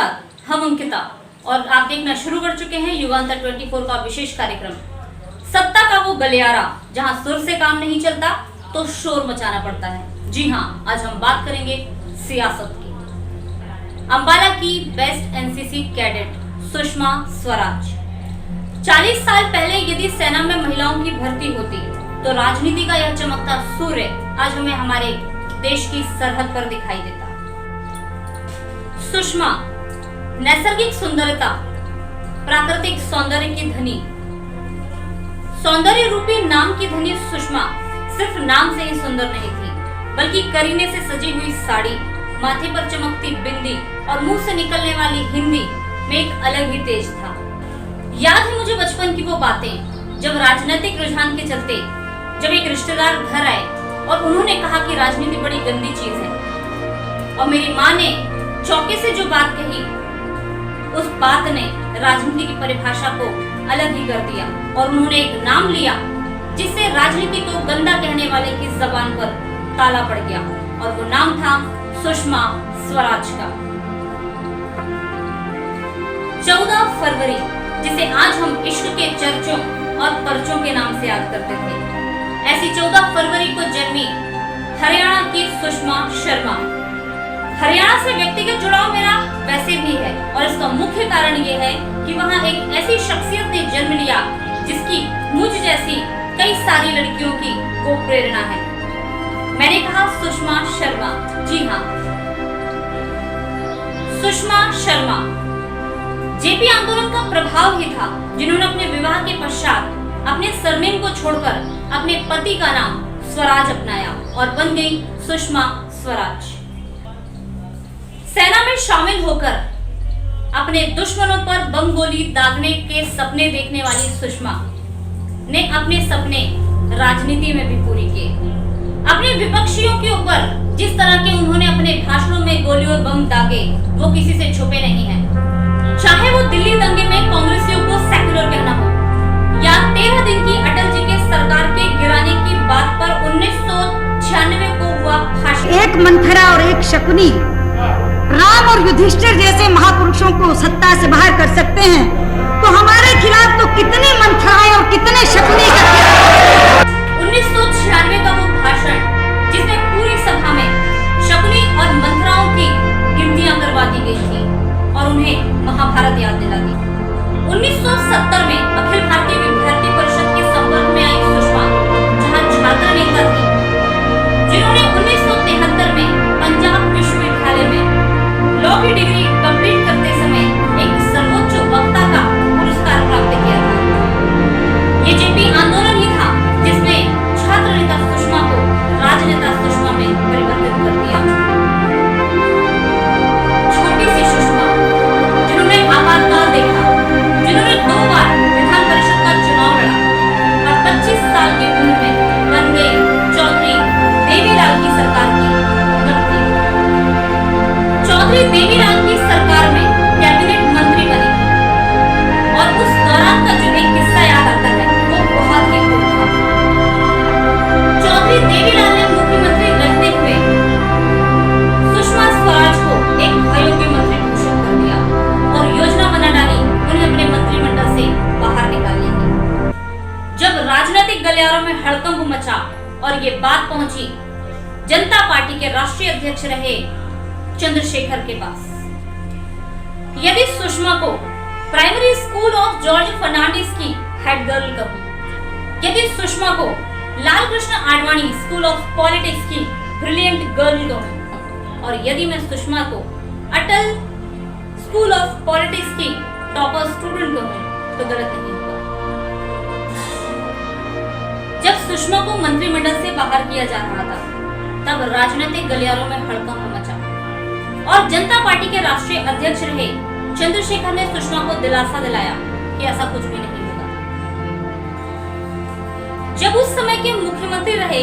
नमस्कार, हम अंकिता और आप देखना शुरू कर चुके हैं युगांतर 24 का विशेष कार्यक्रम सत्ता का वो गलियारा जहां सुर से काम नहीं चलता तो शोर मचाना पड़ता है। जी हाँ, आज हम बात करेंगे सियासत की। अंबाला की best NCC cadet Sushma Swaraj. 40 साल पहले यदि सेना में महिलाओं की भर्ती होती तो राजनीति का यह चमकता सूर्य आज हमें हमारे देश की सरहद पर दिखाई देता। सुषमा नैसर्गिक सुंदरता, प्राकृतिक सौंदर्य की धनी, सौंदर्य रूपी नाम की धनी सुषमा सिर्फ नाम से ही सुंदर नहीं थी, बल्कि करीने से सजी हुई साड़ी, माथे पर चमकती बिंदी और मुंह से निकलने वाली हिंदी में एक अलग ही तेज था। याद है मुझे बचपन की वो बातें जब राजनीतिक रुझान के चलते जब एक रिश्तेदार घर आए और उन्होंने कहा कि राजनीति बड़ी गंदी चीज है, और मेरी माँ ने चौके से जो बात कही उस बात ने राजनीति की परिभाषा को अलग ही कर दिया और उन्होंने एक नाम लिया जिससे राजनीति को गंदा कहने वाले की जबान पर ताला पड़ गया, और वो नाम था सुषमा स्वराज का। 14 फरवरी, जिसे आज हम इश्क के चर्चों और पर्चों के नाम से याद करते थे, ऐसी 14 फरवरी को जन्मी हरियाणा की सुषमा शर्मा। हरियाणा से व्यक्तिगत जुड़ाव मेरा वैसे भी है और इसका मुख्य कारण ये है कि वहाँ एक ऐसी शख्सियत ने जन्म लिया जिसकी मुझ जैसी कई सारी लड़कियों की वो प्रेरणा है। मैंने कहा सुषमा शर्मा। जी हाँ, सुषमा शर्मा जेपी आंदोलन का प्रभाव ही था, जिन्होंने अपने विवाह के पश्चात अपने सरनेम को छोड़कर अपने पति का नाम स्वराज अपनाया और बन गई सुषमा स्वराज। सेना में शामिल होकर अपने दुश्मनों पर बम गोली दागने के सपने देखने वाली सुषमा ने अपने सपने राजनीति में भी पूरी किए। अपने विपक्षियों के ऊपर जिस तरह के उन्होंने अपने भाषणों में गोली और बम दागे वो किसी से छुपे नहीं हैं। चाहे वो दिल्ली दंगे में कांग्रेसियों को सेक्युलर कहना हो या 13 दिन की अटल जी के सरकार के गिराने की बात पर 1996 को हुआ भाषण। एक मंथरा और एक शकुनी राम और युधिष्ठिर जैसे महापुरुषों को सत्ता से बाहर कर सकते हैं, तो हमारे खिलाफ तो कितने मंथराएं और कितने शकुनी करते। 1996 का वो भाषण जिसमें पूरी सभा में शकुनी और मंथराओं की गिनतियां करवा दी गई थी और उन्हें महाभारत याद दिला दी। 1970 में अखिल भारतीय विद्यार्थी परिषद के संपर्क में आई सुषमा, जहां छात्र नेता थी, जिन्होंने 1973 में पंजाब विश्वविद्यालय में लॉ की डिग्री कंप्लीट करते समय एक सर्वोच्च वक्ता का पुरस्कार प्राप्त किया था। ये जेपी आंदोलन ही था जिसने छात्र नेता सुषमा को राजनेता सुषमा में परिवर्तित कर दिया। छोटी सी सुषमा जिन्होंने आपातकाल देखा, जिन्होंने 2 बार विधान परिषद का चुनाव लड़ा और 25 साल की उम्र में बन गई चौधरी देवीलाल की सरकार की मंत्री। चौधरी देवीलाल की सरकार में कैबिनेट मंत्री बने और उस दौरान का जो एक किस्सा याद आता है वो बहुत ही खूब था। चौधरी देवीलाल ने मुख्यमंत्री रहते हुए सुषमा स्वराज को एक अयोग्य मंत्री घोषित कर दिया और योजना बना डाली उन्हें अपने मंत्रिमंडल से बाहर निकालने की। जब राजनीतिक गलियारों में हड़कंप मचा और ये बात पहुंची जनता पार्टी के राष्ट्रीय अध्यक्ष रहे चंद्रशेखर के पास, यदि सुषमा को primary school of George Fernandes की हेड गर्ल कहूं, यदि सुषमा को Lal Krishna Advani school of politics की ब्रिलियंट गर्ल कहूं, और यदि मैं सुषमा को अटल स्कूल ऑफ पॉलिटिक्स की टॉपर स्टूडेंट कहूं तो गलत नहीं होगा। जब सुषमा को मंत्रिमंडल से बाहर किया जा रहा था तब राजनीतिक गलियारों में हड़कंप मचा और जनता पार्टी के राष्ट्रीय अध्यक्ष रहे चंद्रशेखर ने सुषमा को दिलासा दिलाया कि ऐसा कुछ भी नहीं होगा। जब उस समय के मुख्यमंत्री रहे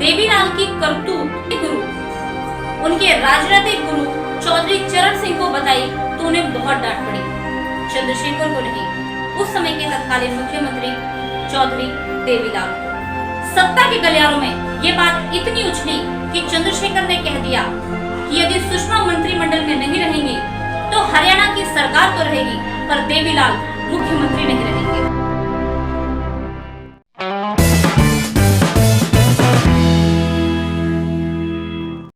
देवीलाल की करतूत गुरु, उनके राजनीतिक गुरु चौधरी चरण सिंह को बताई तो उन्हें बहुत डांट पड़ी। चंद्रशेखर को नहीं, उस समय के तत्कालीन मुख्यमंत्री चौधरी देवीलाल को। सत्ता के गलियारों में ये बात इतनी उछली कि चंद्रशेखर ने कह दिया कि यदि सुषमा मंत्रिमंडल में नहीं रहेंगी तो हरियाणा की सरकार तो रहेगी पर देवीलाल मुख्यमंत्री नहीं रहेंगे।